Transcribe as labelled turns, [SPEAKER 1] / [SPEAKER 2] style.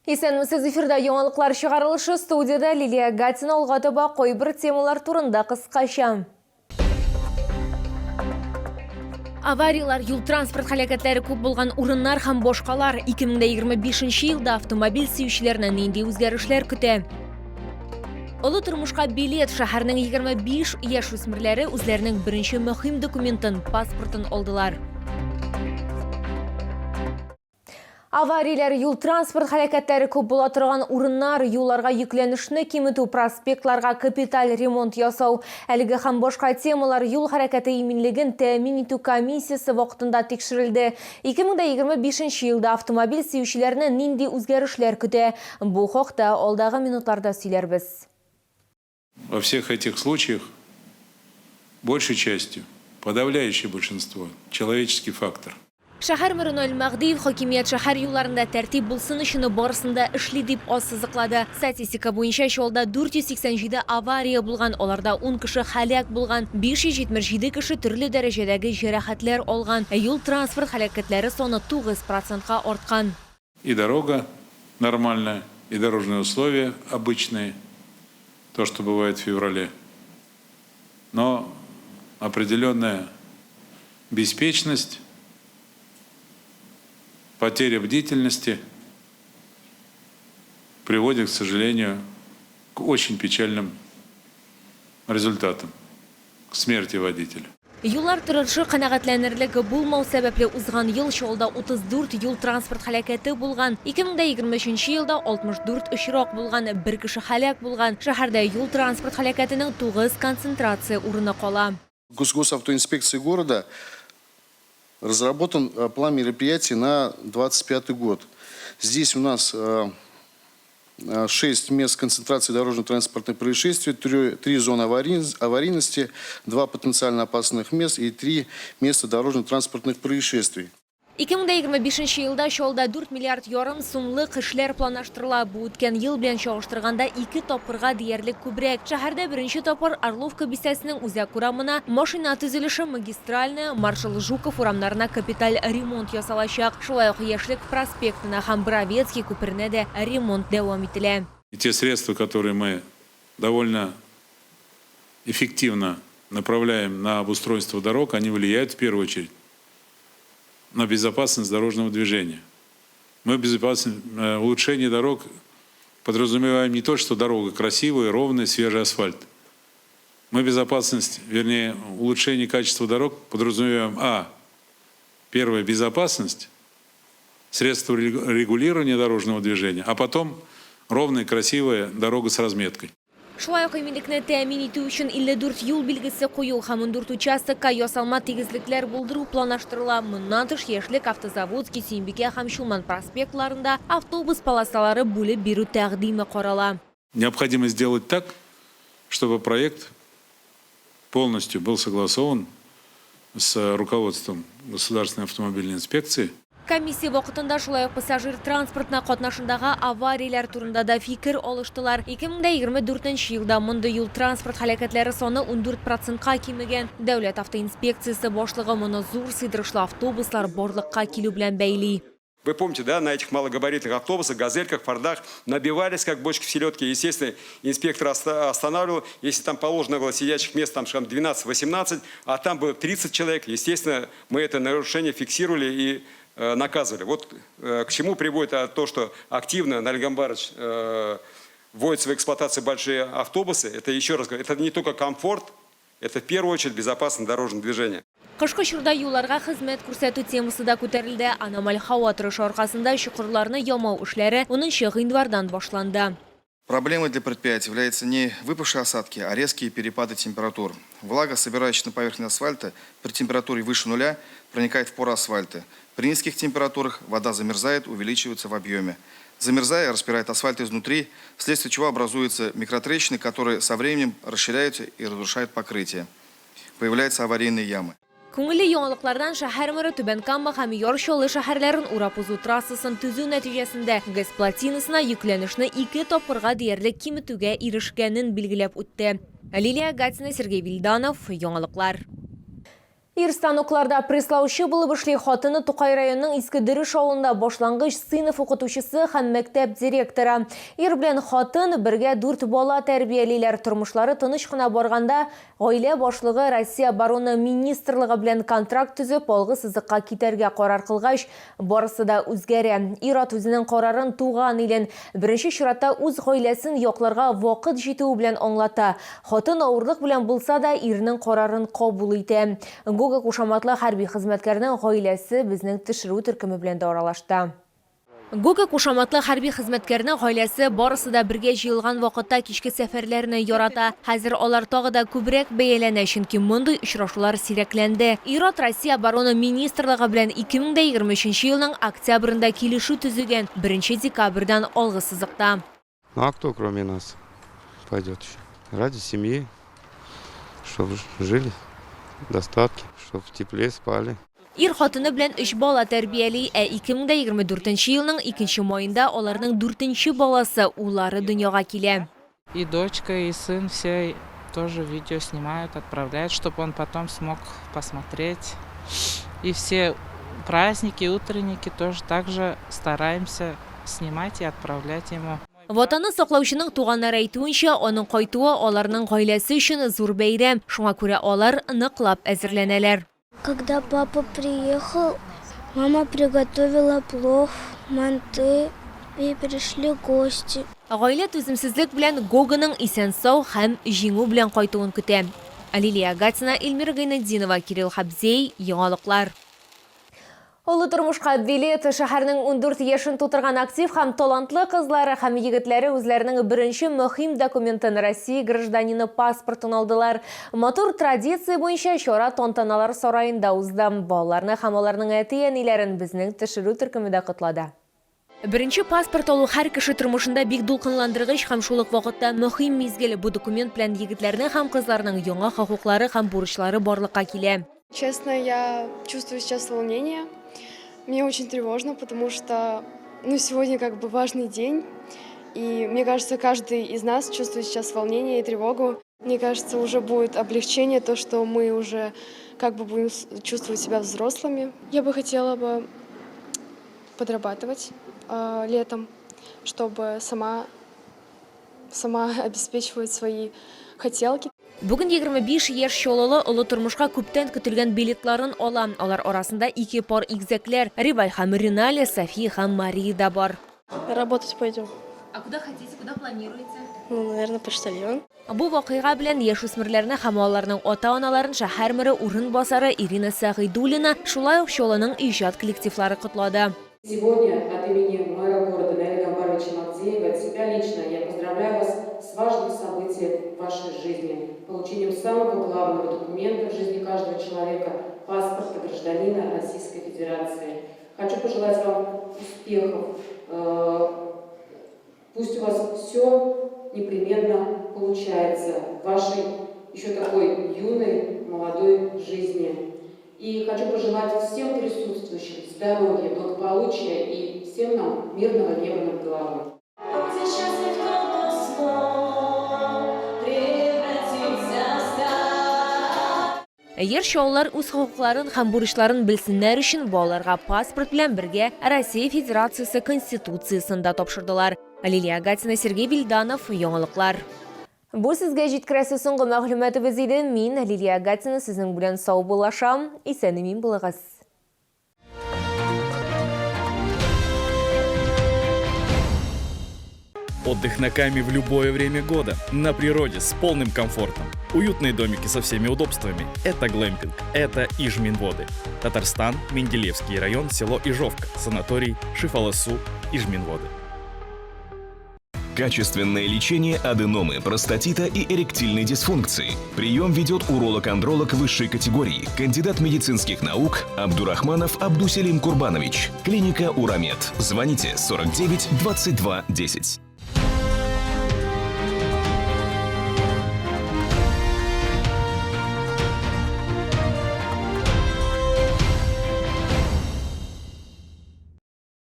[SPEAKER 1] Есенмісіз эфирда яңалыклар шығарылышы студияда Лилия Гатина олғатыба қой бір темалар турында қысқаша. Авариялар, юл транспорт халакетлері көп болған урыннар һәм бошқалар 2025 елда автомобиль сөючілерінен нендей өзгерішлер күтә. Олы тұрмышқа билет шәһәрнең 25 яш үсмерләре үзләренең беренче мөһим документын, паспортын алдылар. Авариялар, юл транспорт халакетлері көп була торган урыннар, юлларга йөкләнешне киметү, проспектларга капиталь ремонт ясау, әлеге һәм башка темалар юл хәрәкәте иминлеген тәэмин итү комиссиясы вакытында тикшерелде. 2025 елда автомобиль сөючеләренә нинди үзгәрешләр көтә? Бу хакта алдагы минутларда сөйләрбез.
[SPEAKER 2] Во всех этих случаях, большей частью, подавляющее большинство, человеческий фактор.
[SPEAKER 1] Шәһәр мэры Мәгъдиев хакимият шәһәр юлларында тәртип булсын өчен барысында эшли дип ассызыклады. Статистика буенча шулда 487 авария булган, аларда 10 кеше һәлак булган, 577 кеше төрле дәрәҗәдәге җәрәхәтләр алган. Юл транспорт һәлакәтләре саны 9%-ка арткан.
[SPEAKER 2] И дорога нормальная, и дорожные условия обычные, то, что бывает в феврале. Но определенная беспечность, потеря бдительности приводит, к сожалению, к очень печальным результатам, к смерти водителя.
[SPEAKER 1] Юллар торышы канәгатьләнерлек булмау сәбәпле узган ел шулда 34 юл транспорт һәлакәте булган. 2023 елда 64 очрак булган, бер кеше һәлак булган. Шәһәрдә юл транспорт һәлакәтенең 9 концентрация урыны кала.
[SPEAKER 3] Госавтоинспекции города разработан план мероприятий на 2025 год. Здесь у нас 6 мест концентрации дорожно-транспортных происшествий, 3 зоны аварийности, 2 потенциально опасных мест и 3 места дорожно-транспортных происшествий.
[SPEAKER 1] 2025 елда шулда 4 миллиард ярым сумлык эшләр планлаштырыла. Бу үткән ел белән чагыштырганда 2 тапкырга диярлек күбрәк. Шәһәрдә беренче тапкыр Орловка бистәсенең үзәк урамына машина төзелеше, магистральная, Маршал Жуков урамнарына капиталь ремонт ясалачак. Шулай ук Яшлек проспектына һәм Бровецкий күперенә дә ремонт дәвам ителә.
[SPEAKER 2] И те средства, которые мы довольно эффективно направляем на обустройство дорог, они влияют в первую очередь на безопасность дорожного движения. Мы улучшение дорог подразумеваем не то, что дорога красивая, ровная, свежий асфальт. Мы безопасность, вернее, улучшение качества дорог подразумеваем первое, безопасность, средства регулирования дорожного движения, а потом ровная, красивая дорога с разметкой.
[SPEAKER 1] Шулай ук иминлекне тәэмин итү өчен 54 юл билгесе кую һәм 14 участокка ясалма тигезлекләр булдыру планлаштырыла. Моннан тыш Яшлек, Автозаводский, Сөембикә һәм Шулман проспектларында автобус полосалары бүлеп бирү тәкъдиме карала.
[SPEAKER 2] Необходимо сделать так, чтобы проект полностью был согласован с руководством Государственной автомобильной инспекции.
[SPEAKER 1] Комиссия вакытында шулай ук пассажир транспортына катнашындагы авариялар турында да фикер алыштылар. 2024 елда монда юл транспорт һәлакәтләре саны 14%-ка кимегән. Дәүләт автоинспекциясе башлыгы моны зур сыйдырышлы автобуслар барлыкка килү белән бәйли.
[SPEAKER 4] Вы помните, да, на этих малогабаритных автобусах, газельках, фордах набивались как бочки в селедке. Естественно, инспектор останавливал, если там положено было сидячих мест, там 12-18, а там было 30 человек. Естественно, мы это нарушение фиксировали и наказывали. Вот к чему приводит то, что активно Налик Гамбарович вводится в эксплуатацию большие автобусы. Это, еще раз говорю, это не только комфорт, это в первую очередь безопасное дорожное движение.
[SPEAKER 1] Кышкы чорда юлларга хезмәт күрсәтү темасы да күтәрелде. Аномаль һава торышы аркасында чукырларны ямау эшләре 10 гыйнвардан башланды.
[SPEAKER 5] Проблемой для предприятия являются не выпавшие осадки, а резкие перепады температур. Влага, собирающаяся на поверхность асфальта, при температуре выше нуля проникает в поры асфальта. При низких температурах вода замерзает, увеличивается в объеме. Замерзая, распирает асфальт изнутри, вследствие чего образуются микротрещины, которые со временем расширяются и разрушают покрытие. Появляются аварийные ямы.
[SPEAKER 1] Күңелле яңалыклардан шәһәр мэры Түбән Кама һәм Яршолы шәһәрләрен урап узу трассасын төзү нәтиҗәсендә газ плотинасына йөкләнешне 2 тапкырга диярлек киметүгә ирешкәнен билгеләп үтте. Лилия Гатина, Сергей Вильданов, яңалыклар. Ирстанукларда преслаучы булып эшли хатыны Тукай районының Искедереш авылында башлангыч сыйныф укытучысы һәм мәктәп директоры. Ир белән хатын бергә 4 бала тәрбиялиләр. Тормышлары тыныч кына барганда гаилә башлыгы Россия оборона министрлыгы белән контракт төзеп, алгы сызыкка китәргә карар кылгач, барысы да үзгәрә. Ир-ат үзенең карарын туган илен беренче чиратта үз гаиләсен якларга вакыт җитүе белән аңлата. Хатын авырлык белән булса да ирнең карарын кабул итә. Гуга кушаматлы хәрби хезмәткәрнең гаиләсе безнең төшерү төркеме белән дә аралашты. Гуга кушаматлы хәрби хезмәткәрнең гаиләсе барысы да бергә җыелган вакытта кичке сәфәрләрне ярата. Хәзер алар тагы да күбрәк бәяләнә, чөнки мондый очрашулар сирәкләнде. Ир-ат Россия оборона министрлыгы белән 2023 елның октябрендә килешү төзегән, 1 декабрьдән алгы сызыкта.
[SPEAKER 6] Ну а кто кроме нас пойдет еще? Ради семьи, чтобы жили в достатке, чтобы в тепле спали.
[SPEAKER 1] Ир хатыны белән 3 бала тәрбияли, 2024 елның 2 маенда аларның 4нче баласы улары дөньяга килә.
[SPEAKER 7] И дочка, и сын все тоже видео снимают, отправляют, чтобы он потом смог посмотреть. И все праздники, утренники тоже также стараемся снимать и отправлять ему.
[SPEAKER 1] Ватаны саклаучының туганнары әйтүенчә, аның кайтуы аларның гаиләсе өчен зур бәйрәм. Шуңа күрә алар ныклап әзерләнәләр.
[SPEAKER 8] Когда папа приехал, мама приготовила плов, манты и пришли гости.
[SPEAKER 1] Гаилә түземсезлек белән Гоганың исән-сау һәм җиңү белән кайтуын көтә. Лилия Гатина, Эльмира Гайнетдинова, Кирилл Хабзей, Яңалыклар. Олы тормышка билет шәһәрнең 14 яшын тутырган актив һәм талантлы кызлары һәм егетләре үзләренең беренче мөһим документын Россия гражданины паспортын алдылар. Матур традиция буенча чара тантаналар сараенда узды. Балаларны һәм аларның әти-әниләрен безнең төшерү төркемендә котлады. Беренче паспорт алу һәр кеше тормышында бик дулкынландыргыч һәм шул ук вакытта мөһим мизгел. Бу документ белән егетләрнең һәм кызларның яңа хокуклары һәм бурычлары барлыкка килә.
[SPEAKER 9] Честно, я чувствую сейчас волнение. Мне очень тревожно, потому что сегодня как бы важный день. И мне кажется, каждый из нас чувствует сейчас волнение и тревогу. Мне кажется, уже будет облегчение, то, что мы уже как бы будем чувствовать себя взрослыми. Я бы хотела подрабатывать летом, чтобы сама обеспечивать свои хотелки.
[SPEAKER 1] Бүген 25 яшь чолылы олы тормышка күптән көтелгән билетларын ала. Алар арасында 2 пар игезәкләр – Рибай һәм Ринале, София һәм Мария да бар.
[SPEAKER 9] Работать пойдем.
[SPEAKER 1] А куда хотите, куда планируете?
[SPEAKER 9] Наверное, почтальон.
[SPEAKER 1] Бу вакыйга белән яшүсмерләрне һәм аларның ата-аналарын шәһәр мэры урынбасары Ирина Сагыйдуллина шулай ук Чолының иҗат коллективлары котлады.
[SPEAKER 10] Сегодня от имени мэра города Наиля Гамбаровича Мавзеева, от себя лично я поздравляю вас с важным событием в вашей жизни, получением самого главного документа в жизни каждого человека – паспорта гражданина Российской Федерации. Хочу пожелать вам успехов. Пусть у вас все непременно получается в вашей еще такой юной, молодой жизни. И хочу пожелать всем присутствующим здоровья, благополучия и всем нам мирного неба над головой.
[SPEAKER 1] Әгәр чоллар үз хокукларын һәм бурычларын белсеннәр өчен балаларга паспорт белән бергә Россия Федерациясе Конституциясында тапшырдылар. Лилия Гатина, Сергей Вильданов, Яңалыклар. Бу сезгә җиткерәсе соңгы мәгълүматыбыз иде. Мин Лилия Гатина сезнең белән сау булашам. Исән-имин булыгыз.
[SPEAKER 11] Отдых на Каме в любое время года, на природе, с полным комфортом. Уютные домики со всеми удобствами. Это глэмпинг, это Ижминводы. Татарстан, Менделеевский район, село Ижовка, санаторий Шифаласу, Ижминводы.
[SPEAKER 12] Качественное лечение аденомы, простатита и эректильной дисфункции. Прием ведет уролог-андролог высшей категории, кандидат медицинских наук Абдурахманов Абдуселим Курбанович. Клиника Урамед. Звоните 49 22 10.